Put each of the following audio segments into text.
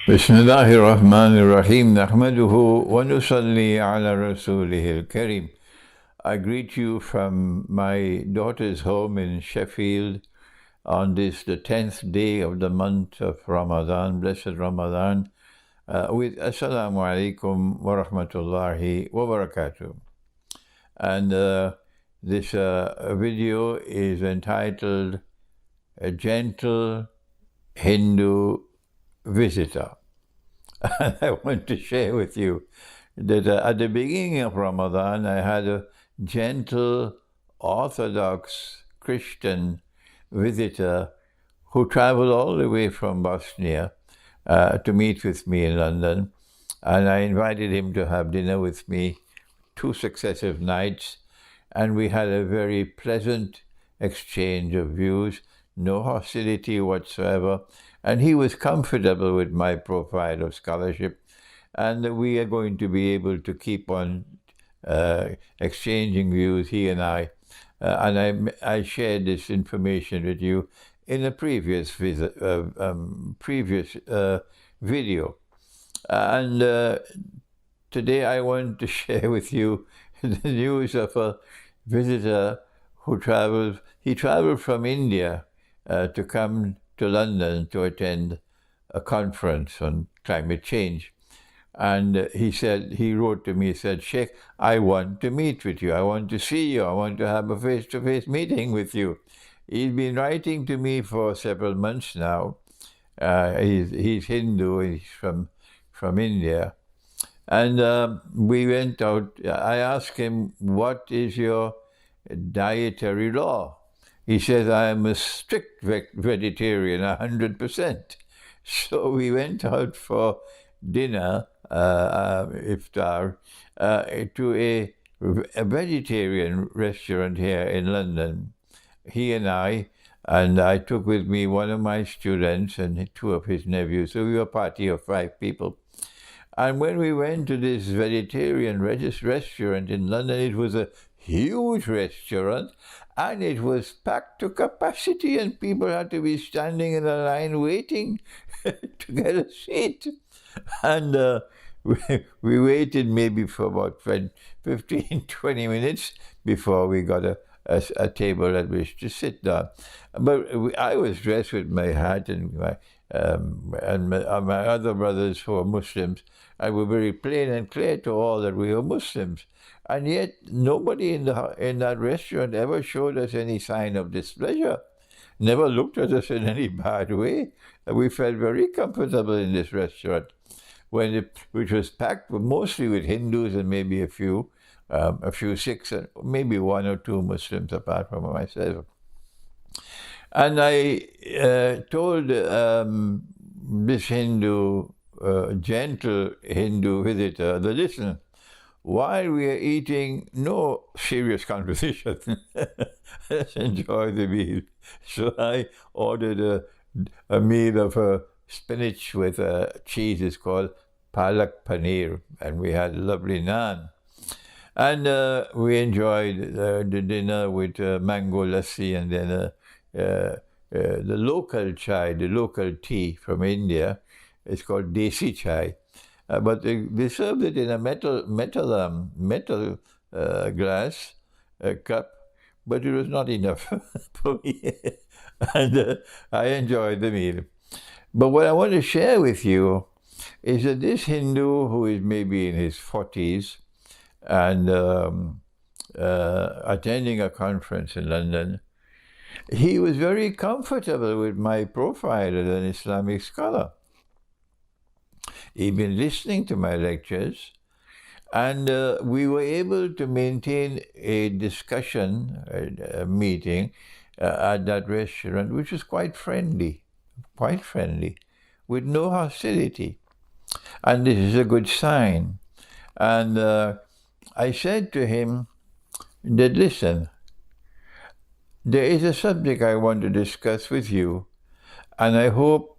Bismillahir Rahmanir Rahim. Nahmaduhu wa nusalli ala rasulihil kareem. I greet you from my daughter's home in Sheffield on this, the 10th day of the month of Ramadan, blessed Ramadan, with Assalamu alaikum wa rahmatullahi wa barakatuh. And this video is entitled A Gentle Hindu Visitor. And I want to share with you that at the beginning of Ramadan, I had a gentle Orthodox Christian visitor who traveled all the way from Bosnia to meet with me in London. And I invited him to have dinner with me 2 successive nights. And we had a very pleasant exchange of views, no hostility whatsoever. And he was comfortable with my profile of scholarship. And we are going to be able to keep on exchanging views, he and I. And I shared this information with you in a previous video. And today I want to share with you the news of a visitor who traveled. He traveled from India to come to London to attend a conference on climate change. And he wrote to me, said, Sheikh, I want to meet with you. I want to see you. I want to have a face-to-face meeting with you. He's been writing to me for several months now. He's Hindu. He's from India. And we went out. I asked him, what is your dietary law? He says, I am a strict vegetarian, 100%. So we went out for dinner, iftar, to a vegetarian restaurant here in London. He and I took with me one of my students and 2 of his nephews. So we were a party of 5 people. And when we went to this vegetarian restaurant in London, it was a huge restaurant, and it was packed to capacity, and people had to be standing in a line waiting to get a seat. And we waited maybe for about 15, 20 minutes before we got a table at which to sit down. But I was dressed with my hat and my other brothers who were Muslims. I was very plain and clear to all that we were Muslims. And yet nobody in that restaurant ever showed us any sign of displeasure, never looked at us in any bad way. We felt very comfortable in this restaurant, which was packed mostly with Hindus and maybe a few Sikhs, and maybe 1 or 2 Muslims apart from myself. And I told this gentle Hindu visitor, listen, while we are eating, no serious conversation. Let's enjoy the meal. So I ordered a meal of spinach with cheese. It's called palak paneer, and we had lovely naan. And we enjoyed the dinner with mango lassi, and then the local chai, the local tea from India. It's called desi chai. But they served it in a metal glass cup, but it was not enough for me. And I enjoyed the meal. But what I want to share with you is that this Hindu, who is maybe in his 40s and attending a conference in London, he was very comfortable with my profile as an Islamic scholar. He'd been listening to my lectures, and we were able to maintain a discussion, a meeting at that restaurant, which was quite friendly, with no hostility. And this is a good sign. And I said to him that, listen, there is a subject I want to discuss with you, and I hope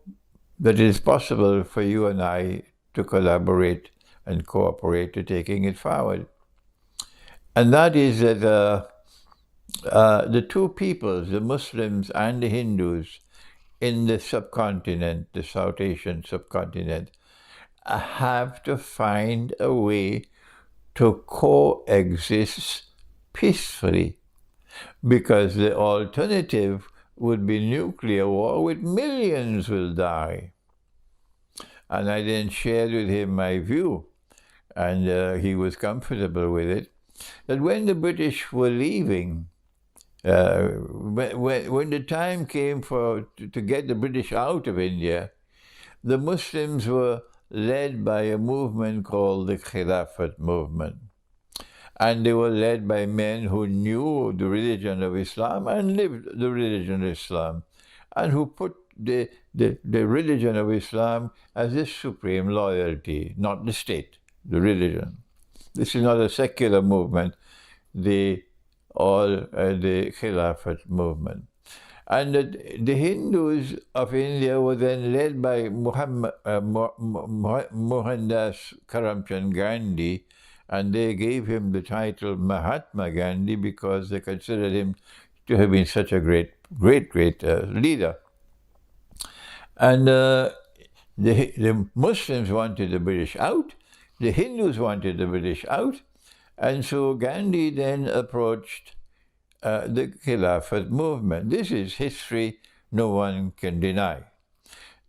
that it is possible for you and I to collaborate and cooperate to taking it forward. And that is that the 2 peoples, the Muslims and the Hindus, in the subcontinent, the South Asian subcontinent, have to find a way to coexist peacefully, because the alternative would be nuclear war, with millions will die. And I then shared with him my view, and he was comfortable with it, that when the British were leaving, when the time came to get the British out of India, the Muslims were led by a movement called the Khilafat movement. And they were led by men who knew the religion of Islam and lived the religion of Islam, and who put the religion of Islam as a supreme loyalty, not the state, the religion. This is not a secular movement, the Khilafat movement. And the Hindus of India were then led by Mohandas Karamchand Gandhi, and they gave him the title Mahatma Gandhi because they considered him to have been such a great leader. And the Muslims wanted the British out, the Hindus wanted the British out, and so Gandhi then approached the Khilafat movement. This is history no one can deny.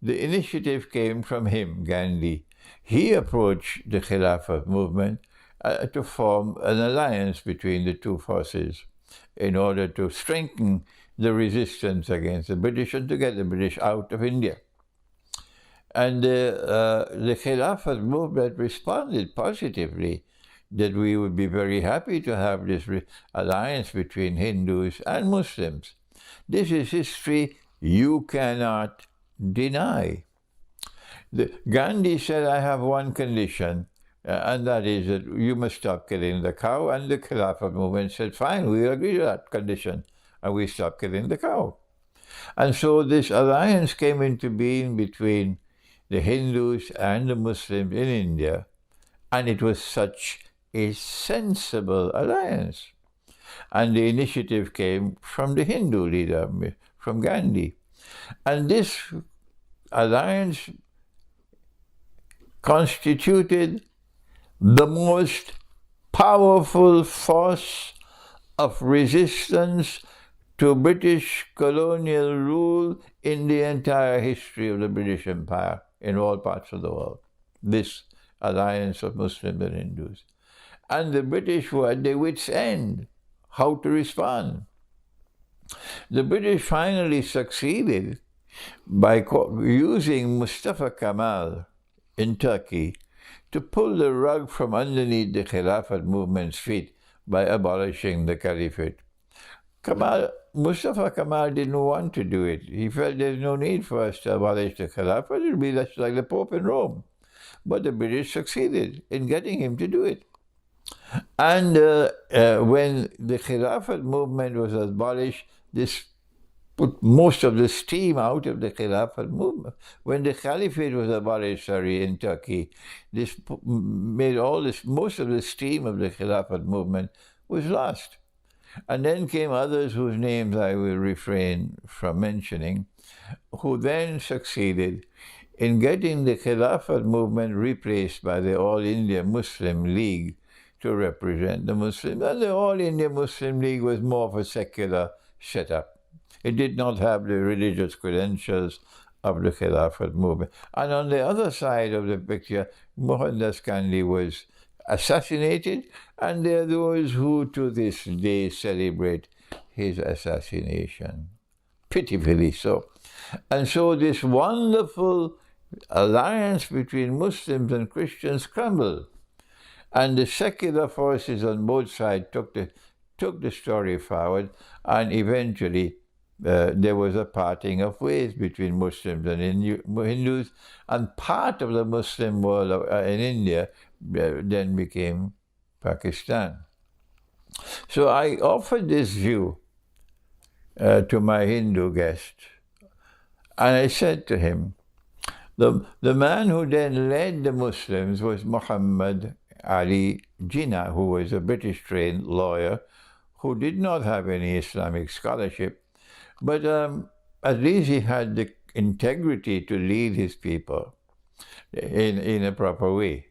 The initiative came from him, Gandhi. He approached the Khilafat movement to form an alliance between the two forces in order to strengthen the resistance against the British and to get the British out of India. And the Khilafat movement responded positively that we would be very happy to have this alliance between Hindus and Muslims. This is history you cannot deny. Gandhi said, I have one condition, and that is that you must stop killing the cow. And the Khilafat movement said, fine, we agree to that condition, and we stopped killing the cow. And so this alliance came into being between the Hindus and the Muslims in India, and it was such a sensible alliance. And the initiative came from the Hindu leader, from Gandhi. And this alliance constituted the most powerful force of resistance to British colonial rule in the entire history of the British Empire in all parts of the world. This alliance of Muslims and Hindus. And the British were at their wits' end how to respond. The British finally succeeded by using Mustafa Kemal in Turkey to pull the rug from underneath the Khilafat movement's feet by abolishing the Caliphate. Mustafa Kemal didn't want to do it. He felt there's no need for us to abolish the Khilafat. It would be less like the Pope in Rome. But the British succeeded in getting him to do it. And when the Khilafat movement was abolished, this put most of the steam out of the Khilafat movement. When the Caliphate was abolished, in Turkey, this made most of the steam of the Khilafat movement was lost. And then came others whose names I will refrain from mentioning, who then succeeded in getting the Khilafat movement replaced by the All India Muslim League to represent the Muslims. And the All India Muslim League was more of a secular setup. It did not have the religious credentials of the Khilafat movement. And on the other side of the picture, Mohandas Gandhi was assassinated, and there are those who to this day celebrate his assassination. Pitifully so. And so this wonderful alliance between Muslims and Christians crumbled. And the secular forces on both sides took the story forward, and eventually there was a parting of ways between Muslims and Hindus, and part of the Muslim world in India then became Pakistan. So I offered this view to my Hindu guest, and I said to him, the man who then led the Muslims was Muhammad Ali Jinnah, who was a British-trained lawyer who did not have any Islamic scholarship, but at least he had the integrity to lead his people. in a proper way.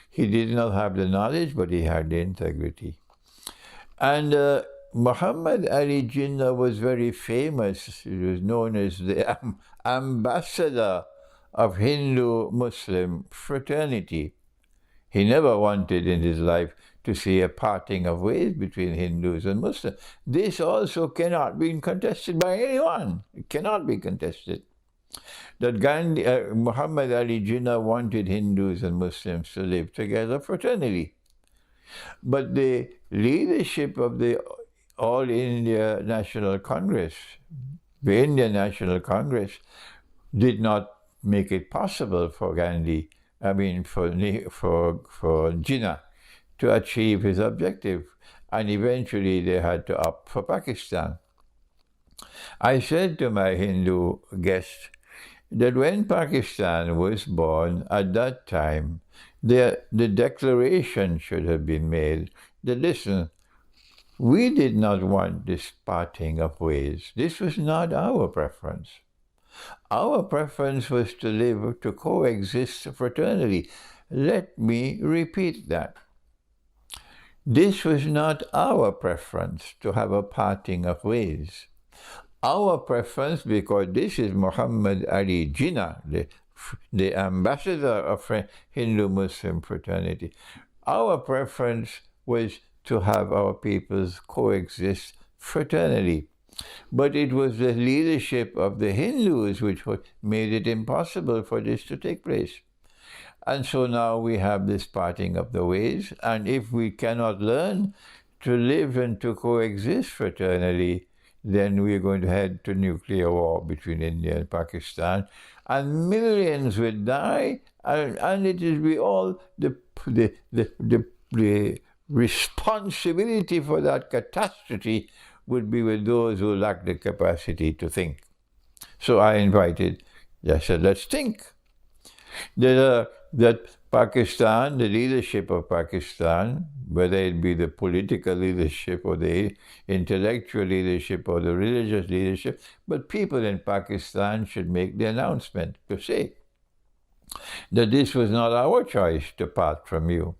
He did not have the knowledge, but he had the integrity. And Muhammad Ali Jinnah was very famous. He was known as the ambassador of Hindu-Muslim fraternity. He never wanted in his life to see a parting of ways between Hindus and Muslims. This also cannot be contested by anyone. It cannot be contested. That Muhammad Ali Jinnah wanted Hindus and Muslims to live together fraternally. But the leadership of the All India National Congress, the Indian National Congress, did not make it possible for for Jinnah to achieve his objective. And eventually they had to opt for Pakistan. I said to my Hindu guest that when Pakistan was born, at that time, the declaration should have been made that, listen, we did not want this parting of ways. This was not our preference. Our preference was to coexist fraternally. Let me repeat that. This was not our preference to have a parting of ways. Our preference, because this is Muhammad Ali Jinnah, the ambassador of Hindu-Muslim fraternity, our preference was to have our peoples coexist fraternally. But it was the leadership of the Hindus which made it impossible for this to take place. And so now we have this parting of the ways, and if we cannot learn to live and to coexist fraternally, then we're going to head to nuclear war between India and Pakistan, and millions will die, and it will be all the responsibility for that catastrophe would be with those who lack the capacity to think. So I said, let's think. That Pakistan, the leadership of Pakistan, whether it be the political leadership or the intellectual leadership or the religious leadership, but people in Pakistan should make the announcement to say that this was not our choice to part from you.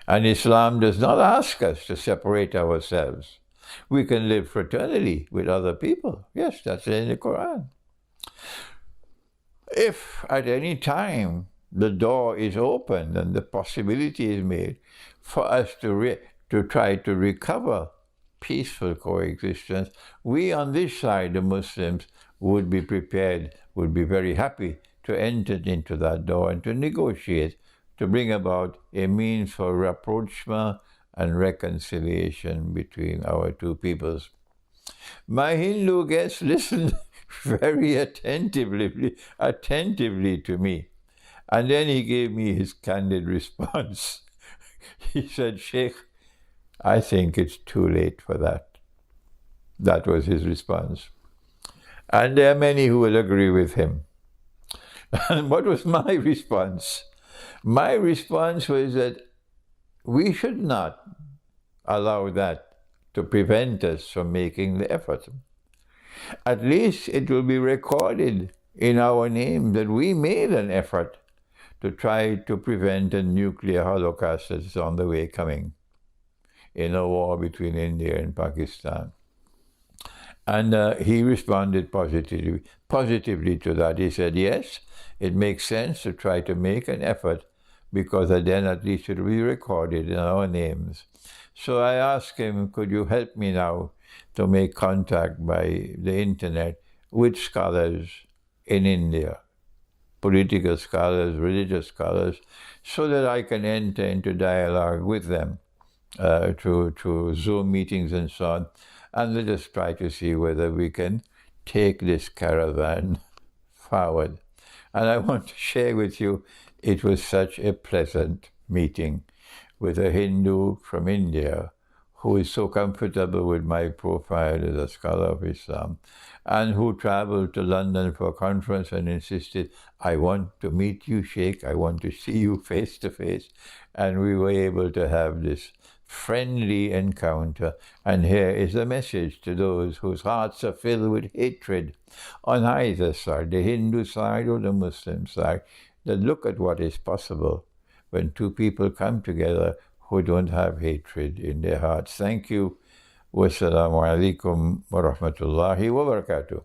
And Islam does not ask us to separate ourselves. We can live fraternally with other people. Yes, that's in the Quran. If at any time the door is opened and the possibility is made for us to try to recover peaceful coexistence, we on this side, the Muslims, would be prepared, would be very happy to enter into that door and to negotiate, to bring about a means for rapprochement and reconciliation between our two peoples. My Hindu guest listened very attentively to me. And then he gave me his candid response. He said, Sheikh, I think it's too late for that. That was his response. And there are many who will agree with him. And what was my response? My response was that we should not allow that to prevent us from making the effort. At least it will be recorded in our name that we made an effort to try to prevent a nuclear holocaust that is on the way coming in a war between India and Pakistan. And he responded positively to that. He said, yes, it makes sense to try to make an effort, because then at least it will be recorded in our names. So I asked him, could you help me now to make contact by the internet with scholars in India, political scholars, religious scholars, so that I can enter into dialogue with them through Zoom meetings and so on. And let us try to see whether we can take this caravan forward. And I want to share with you, it was such a pleasant meeting with a Hindu from India who is so comfortable with my profile as a scholar of Islam, and who traveled to London for a conference and insisted, I want to meet you, Sheikh, I want to see you face to face. And we were able to have this friendly encounter. And here is a message to those whose hearts are filled with hatred on either side, the Hindu side or the Muslim side. that look at what is possible when two people come together who don't have hatred in their hearts. Thank you. Wassalamu alaikum wa rahmatullahi wa barakatuh.